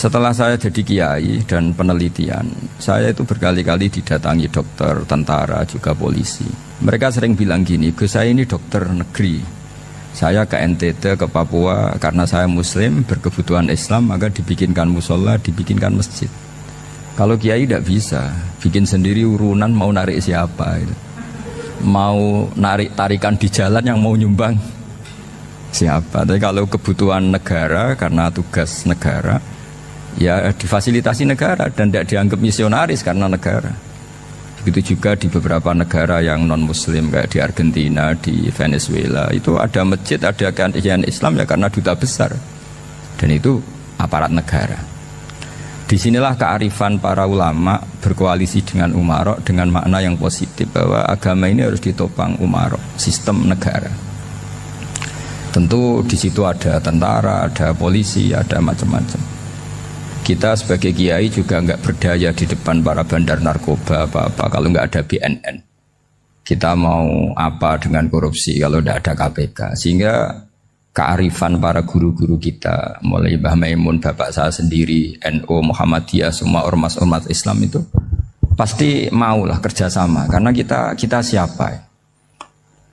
Setelah saya jadi kiai dan penelitian, saya itu berkali-kali didatangi dokter, tentara, juga polisi. Mereka sering bilang gini, Gus, saya ini dokter negeri. Saya ke NTT, ke Papua, karena saya muslim, berkebutuhan Islam, maka dibikinkan musola, dibikinkan masjid. Kalau kiai tidak bisa, bikin sendiri urunan mau narik siapa gitu. Mau narik tarikan di jalan yang mau nyumbang siapa. Tapi kalau kebutuhan negara, karena tugas negara, ya difasilitasi negara dan tidak dianggap misionaris karena negara. Begitu juga di beberapa negara yang non muslim kayak di Argentina, di Venezuela, itu ada masjid, ada kajian Islam ya karena duta besar. Dan itu aparat negara. Disinilah kearifan para ulama berkoalisi dengan umarok dengan makna yang positif bahwa agama ini harus ditopang umarok, sistem negara. Tentu di situ ada tentara, ada polisi, ada macam-macam. Kita sebagai kiai juga nggak berdaya di depan para bandar narkoba apa-apa kalau nggak ada BNN. Kita mau apa dengan korupsi kalau tidak ada KPK. Sehingga kearifan para guru-guru kita, mulai Mbah Maimun, bapak saya sendiri, NU, Muhammadiyah, semua ormas-ormas Islam itu pasti maulah kerjasama. Karena kita siapa ya?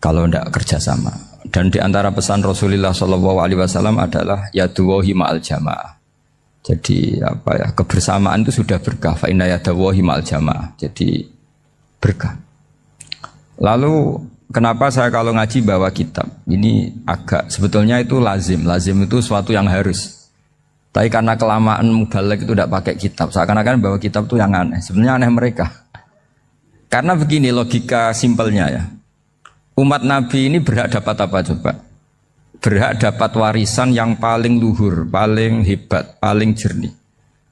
Kalau tidak kerjasama. Dan di antara pesan Rasulullah SAW adalah yaduwahi ma'al jamaah. Jadi apa ya, kebersamaan itu sudah berkah. Fa inna yadawahi ma'al jamaah. Jadi berkah. Lalu kenapa saya kalau ngaji bawa kitab? Ini agak sebetulnya itu lazim. Lazim itu suatu yang harus. Tapi karena kelamaan mubalek itu tidak pakai kitab. Seakan-akan bawa kitab itu yang aneh. Sebenarnya aneh mereka. Karena begini logika simpelnya ya. Umat Nabi ini berhak dapat apa coba? Berhak dapat warisan yang paling luhur, paling hebat, paling jernih.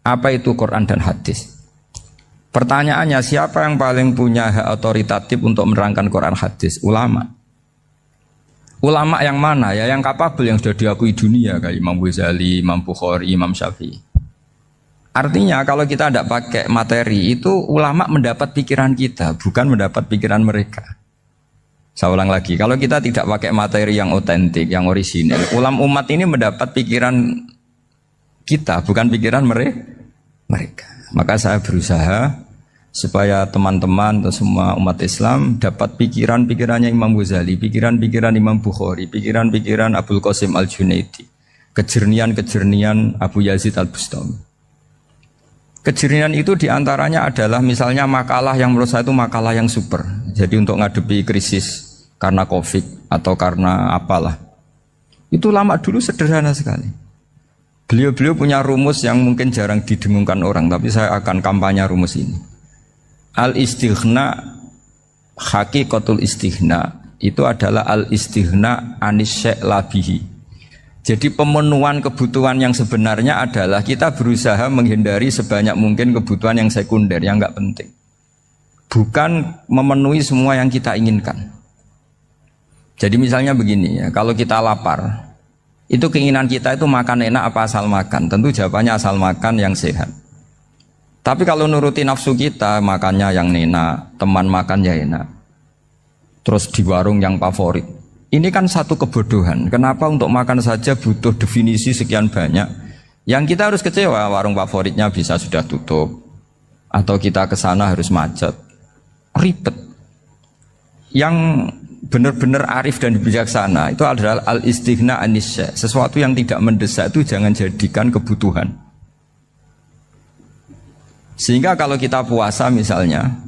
Apa itu Quran dan hadis? Pertanyaannya, siapa yang paling punya hak otoritatif untuk menerangkan Quran hadis? Ulama. Ulama yang mana ya? Yang kapabel, yang sudah diakui dunia kayak Imam Ghazali, Imam Bukhari, Imam Syafi'i. Artinya kalau kita tidak pakai materi itu ulama mendapat pikiran kita, bukan mendapat pikiran mereka. Saya ulang lagi, kalau kita tidak pakai materi yang otentik, yang orisinil, umat ini mendapat pikiran kita, bukan pikiran mereka. Maka saya berusaha supaya teman-teman atau semua umat Islam dapat pikiran-pikirannya Imam Ghazali, pikiran-pikiran Imam Bukhari, pikiran-pikiran Abul Qasim Al-Junaidi, kejernian-kejernian Abu Yazid Al-Bustami. Kejernihan itu diantaranya adalah misalnya makalah yang menurut saya itu makalah yang super. Jadi untuk ngadepi krisis karena COVID atau karena apalah. Itu lama dulu sederhana sekali. Beliau-beliau punya rumus yang mungkin jarang didengungkan orang, tapi saya akan kampanye rumus ini. Al-istighna, hakikatul istighna, itu adalah al-istighna anis syai' labihi. Jadi pemenuhan kebutuhan yang sebenarnya adalah kita berusaha menghindari sebanyak mungkin kebutuhan yang sekunder, yang enggak penting. Bukan memenuhi semua yang kita inginkan. Jadi misalnya begini ya, kalau kita lapar, itu keinginan kita itu makan enak apa asal makan? Tentu jawabannya asal makan yang sehat. Tapi kalau nuruti nafsu kita, makannya yang enak, teman makan ya enak. Terus di warung yang favorit. Ini kan satu kebodohan. Kenapa untuk makan saja butuh definisi sekian banyak? Yang kita harus kecewa, warung favoritnya bisa sudah tutup. Atau kita ke sana harus macet. Ribet. Yang benar-benar arif dan bijaksana itu adalah al-istighna anisya. Sesuatu yang tidak mendesak itu jangan jadikan kebutuhan. Sehingga kalau kita puasa misalnya,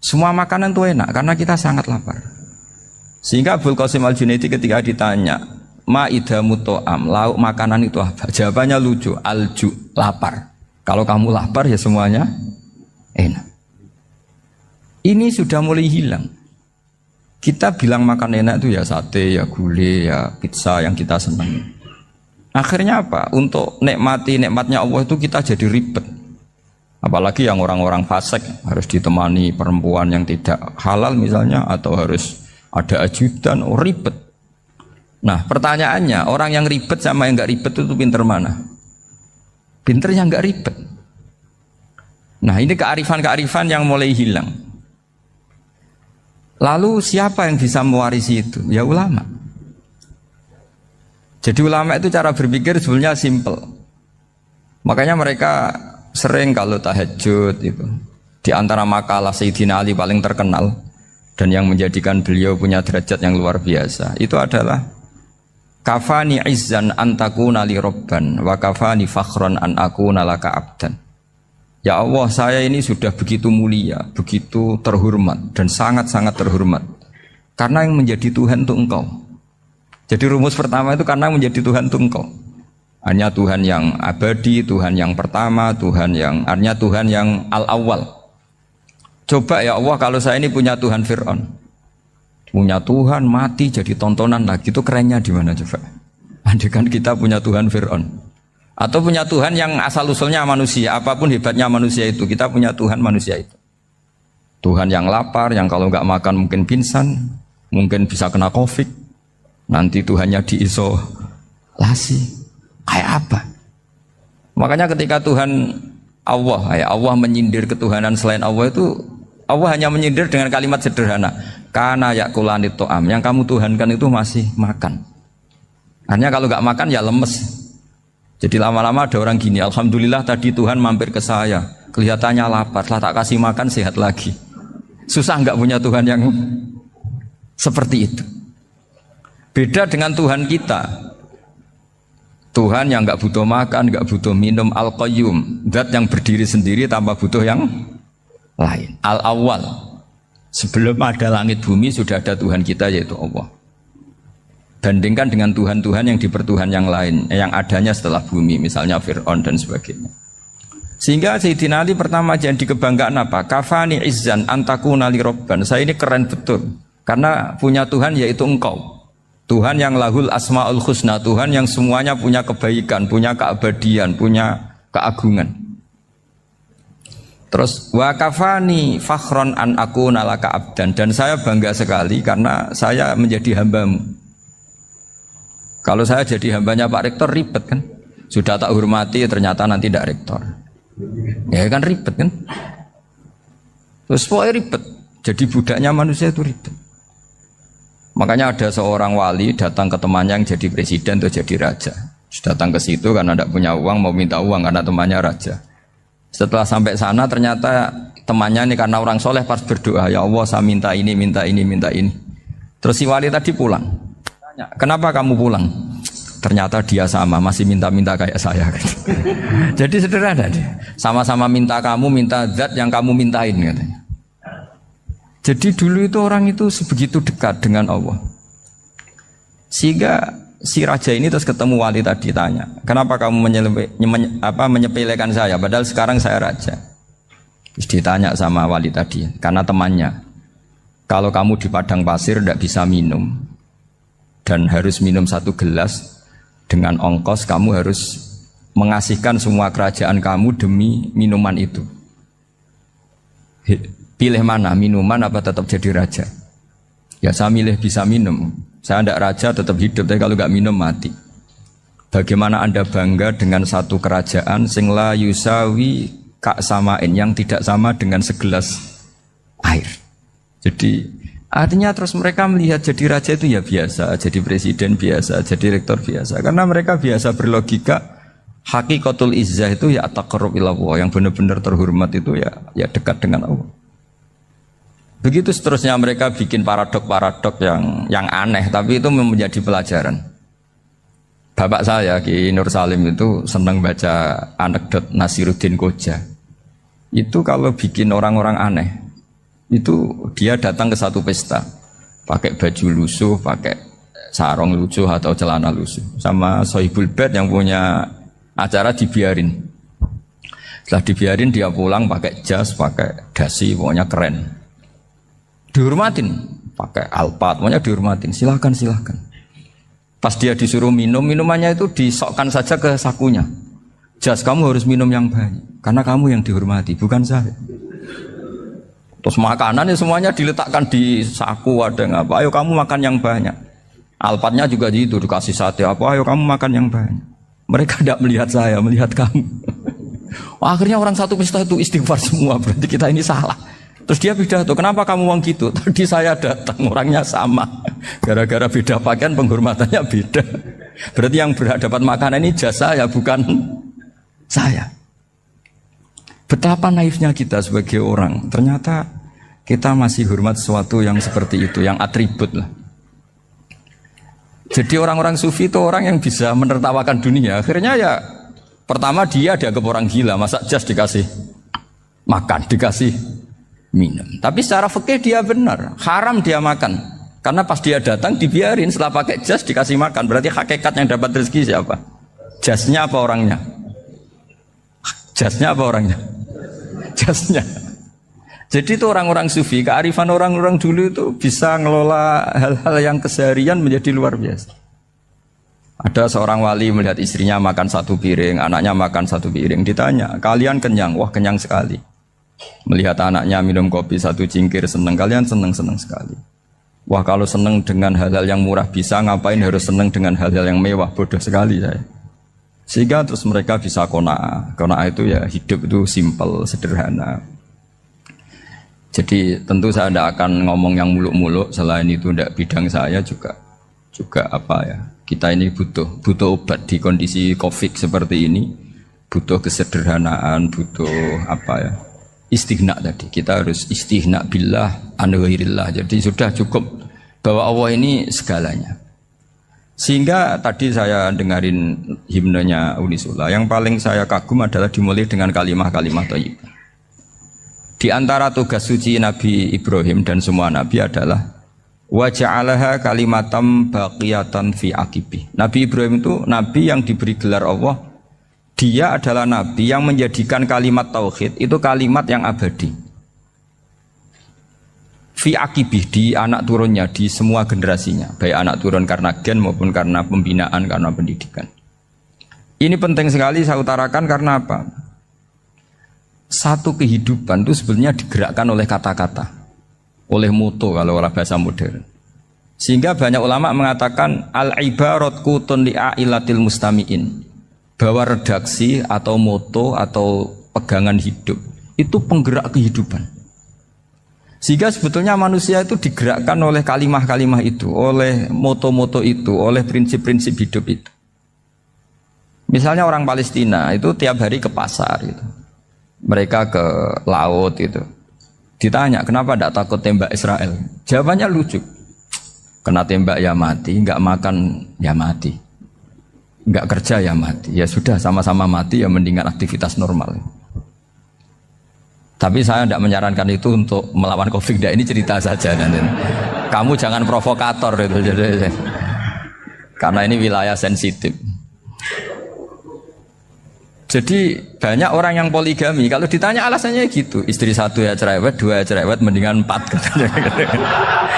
semua makanan itu enak karena kita sangat lapar. Sehingga Abul Qasim Al-Junaidi ketika ditanya, ma'idamu to'am, lauk makanan itu apa? Jawabannya lucu, alju, lapar. Kalau kamu lapar ya semuanya enak. Ini sudah mulai hilang. Kita bilang makan enak itu ya sate, ya gulai, ya pizza yang kita senang. Akhirnya apa? Untuk nikmati nikmatnya Allah itu kita jadi ribet. Apalagi yang orang-orang fasik harus ditemani perempuan yang tidak halal misalnya, atau harus ada ajudan, ribet. Nah pertanyaannya, orang yang ribet sama yang nggak ribet itu pinter mana? Pinter yang nggak ribet. Nah ini kearifan-kearifan yang mulai hilang. Lalu siapa yang bisa mewarisi itu? Ya ulama. Jadi ulama itu cara berpikir sebenarnya simple. Makanya mereka sering kalau tahajud itu. Di antara makalah Sayyidina Ali paling terkenal dan yang menjadikan beliau punya derajat yang luar biasa itu adalah kafani izzan antakuna li robban wa kafani fakhran an akuna laka abdan. Ya Allah, saya ini sudah begitu mulia, begitu terhormat dan sangat-sangat terhormat karena yang menjadi Tuhan itu Engkau. Jadi rumus pertama itu karena menjadi Tuhan itu Engkau. Hanya Tuhan yang abadi, Tuhan yang pertama, hanya Tuhan yang al-awwal. Coba ya Allah, kalau saya ini punya Tuhan Fir'aun, punya Tuhan mati jadi tontonan lagi, itu kerennya di mana coba? Andaikan kita punya Tuhan Fir'aun, atau punya Tuhan yang asal-usulnya manusia, apapun hebatnya manusia itu, kita punya Tuhan manusia itu. Tuhan yang lapar, yang kalau nggak makan mungkin pingsan, mungkin bisa kena COVID, nanti Tuhannya diisolasi, kayak apa? Makanya ketika Tuhan Allah menyindir ketuhanan selain Allah itu, Allah hanya menyindir dengan kalimat sederhana, karena yakulanit to'am, yang kamu tuhankan itu masih makan. Hanya kalau nggak makan ya lemes. Jadi lama-lama ada orang gini, alhamdulillah tadi Tuhan mampir ke saya, kelihatannya lapar, setelah tak kasih makan sehat lagi. Susah nggak punya Tuhan yang seperti itu. Beda dengan Tuhan kita. Tuhan yang nggak butuh makan, nggak butuh minum, al-qayyum, zat yang berdiri sendiri tanpa butuh yang lain, al-awwal. Sebelum ada langit bumi sudah ada Tuhan kita yaitu Allah. Bandingkan dengan Tuhan-Tuhan yang dipertuhan yang lain, yang adanya setelah bumi, misalnya Fir'aun dan sebagainya. Sehingga Sayyidina Ali pertama jadi kebanggaan apa? Kafani izzan antakuna li robban. Saya ini keren betul karena punya Tuhan yaitu Engkau. Tuhan yang lahul asma'ul husna, Tuhan yang semuanya punya kebaikan, punya keabadian, punya keagungan. Terus wa kafani fakhron an akuna laka abdan, dan saya bangga sekali karena saya menjadi hambamu. Kalau saya jadi hambanya Pak Rektor ribet kan? Sudah tak hormati ternyata nanti tidak rektor. Ya kan ribet kan? Terus pokoknya ribet. Jadi budaknya manusia itu ribet. Makanya ada seorang wali datang ke temannya yang jadi presiden atau jadi raja. Datang ke situ karena tidak punya uang, mau minta uang karena temannya raja. Setelah sampai sana ternyata temannya ini karena orang soleh pas berdoa, ya Allah saya minta ini, minta ini, minta ini. Terus si wali tadi pulang. Tanya, kenapa kamu pulang? Ternyata dia sama, masih minta-minta kayak saya. Jadi sederhana dia. Sama-sama minta kamu, minta zat yang kamu mintain katanya. Jadi dulu itu orang itu sebegitu dekat dengan Allah. Sehingga si raja ini terus ketemu wali tadi tanya, kenapa kamu menyepelekan saya padahal sekarang saya raja. Terus ditanya sama wali tadi, karena temannya, kalau kamu di padang pasir tidak bisa minum dan harus minum 1 gelas, dengan ongkos kamu harus mengasihkan semua kerajaan kamu demi minuman itu. Pilih mana, minuman apa tetap jadi raja? Ya saya milih bisa minum. Saya tidak raja tetap hidup, tapi kalau nggak minum mati. Bagaimana Anda bangga dengan satu kerajaan sing la yusawi kak samain, yang tidak sama dengan segelas air. Jadi artinya terus mereka melihat jadi raja itu ya biasa, jadi presiden biasa, jadi rektor biasa. Karena mereka biasa berlogika hakikatul izzah itu ya taqarrub ila Allah, yang benar-benar terhormat itu ya dekat dengan Allah. Begitu seterusnya mereka bikin paradok-paradok yang aneh, tapi itu menjadi pelajaran. Bapak saya Ki Nur Salim itu senang baca anekdot Nasiruddin Koja. Itu kalau bikin orang-orang aneh, itu dia datang ke satu pesta, pakai baju lusuh, pakai sarung lusuh atau celana lusuh, sama Sohibul Bait yang punya acara dibiarin. Setelah dibiarin dia pulang pakai jas, pakai dasi, pokoknya keren. Dihormatin, pakai alpat, pokoknya dihormatin, silahkan. Pas dia disuruh minum, minumannya itu disokkan saja ke sakunya. Jas, kamu harus minum yang banyak, karena kamu yang dihormati, bukan saya. Terus makanannya semuanya diletakkan di saku, ada yang apa, ayo kamu makan yang banyak. Alpatnya juga gitu, dikasih sate apa, ayo kamu makan yang banyak. Mereka tidak melihat saya, melihat kamu. Akhirnya orang satu pesta itu istighfar semua, berarti kita ini salah. Terus dia pidato, kenapa kamu uang gitu? Tadi saya datang, orangnya sama. Gara-gara beda pakaian, penghormatannya beda. Berarti yang berhak dapat makanan ini jasa ya, bukan saya. Betapa naifnya kita sebagai orang. Ternyata kita masih hormat sesuatu yang seperti itu, yang atribut lah. Jadi orang-orang sufi itu orang yang bisa menertawakan dunia. Akhirnya ya pertama dia dianggap orang gila, masa jas dikasih makan, dikasih minum. Tapi secara fikih dia benar, haram dia makan. Karena pas dia datang dibiarin, setelah pakai jas dikasih makan. Berarti hakikat yang dapat rezeki siapa? Jasnya apa orangnya? Jasnya apa orangnya? Jasnya. Jadi itu orang-orang sufi, kearifan orang-orang dulu itu bisa ngelola hal-hal yang keseharian menjadi luar biasa. Ada seorang wali melihat istrinya makan satu piring, anaknya makan satu piring. Ditanya, kalian kenyang? Wah, kenyang sekali. Melihat anaknya minum kopi satu cingkir, senang. Kalian senang sekali. Wah, kalau senang dengan hal-hal yang murah bisa, ngapain harus senang dengan hal-hal yang mewah? Bodoh sekali saya. Sehingga terus mereka bisa qanaah. Qanaah itu ya hidup itu simpel, sederhana. Jadi tentu saya tidak akan ngomong yang muluk-muluk, selain itu tidak bidang saya juga apa ya, kita ini butuh obat di kondisi COVID seperti ini, butuh kesederhanaan, butuh apa ya, istighna tadi. Kita harus istighna billah an ghairillah. Jadi sudah cukup bahwa Allah ini segalanya. Sehingga tadi saya dengarin himnenya Unisula, yang paling saya kagum adalah dimulai dengan kalimat-kalimat thayyibah. Di antara tugas suci Nabi Ibrahim dan semua Nabi adalah wa ja'alaha kalimatam baqiyatan fi aqibi. Nabi Ibrahim itu Nabi yang diberi gelar Allah. Dia adalah Nabi yang menjadikan kalimat tauhid itu kalimat yang abadi. Fi aqibi, di anak turunnya, di semua generasinya. Baik anak turun karena gen maupun karena pembinaan, karena pendidikan. Ini penting sekali saya utarakan karena apa? Satu kehidupan itu sebenarnya digerakkan oleh kata-kata, oleh moto kalau orang bahasa modern. Sehingga banyak ulama mengatakan al-ibarat kutun li'ailatil mustami'in, bahwa redaksi atau moto atau pegangan hidup itu penggerak kehidupan. Sehingga sebetulnya manusia itu digerakkan oleh kalimah-kalimah itu, oleh moto-moto itu, oleh prinsip-prinsip hidup itu. Misalnya orang Palestina itu tiap hari ke pasar itu. Mereka ke laut itu. Ditanya, kenapa tidak takut tembak Israel? Jawabannya lucu. Kena tembak ya mati, enggak makan ya mati. Enggak kerja ya mati. Ya sudah, sama-sama mati ya mendingan aktivitas normal. Tapi saya tidak menyarankan itu untuk melawan COVID. Ini cerita saja nanti. Kamu jangan provokator itu. Karena ini wilayah sensitif. Jadi banyak orang yang poligami, kalau ditanya alasannya gitu, istri satu ya cerewet, dua ya cerewet, mendingan 4 katanya.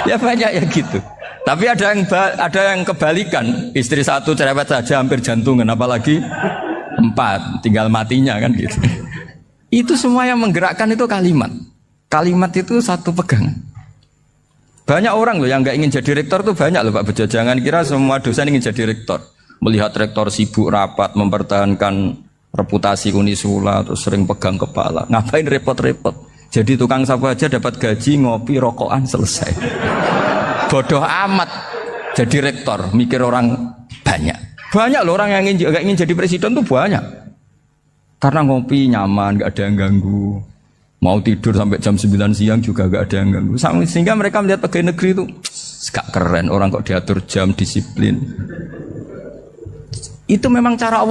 Ya banyak ya gitu. Tapi ada yang kebalikan, istri satu cerewet saja hampir jantungan, apalagi 4, tinggal matinya kan gitu. Itu semua yang menggerakkan itu kalimat. Kalimat itu satu pegangan. Banyak orang loh yang nggak ingin jadi rektor tuh banyak loh Pak Bejo. Jangan kira semua dosen ingin jadi rektor. Melihat rektor sibuk rapat mempertahankan reputasi Unisula, terus sering pegang kepala, ngapain repot-repot? Jadi tukang sapu aja dapat gaji, ngopi, rokokan, selesai. Bodoh amat jadi rektor, mikir orang banyak. Banyak loh orang yang ingin jadi presiden tuh banyak. Karena ngopi nyaman, gak ada yang ganggu. Mau tidur sampai jam 9 siang juga gak ada yang ganggu. Sehingga mereka melihat pegawai negeri itu gak keren, orang kok diatur jam, disiplin. Itu memang cara Allah.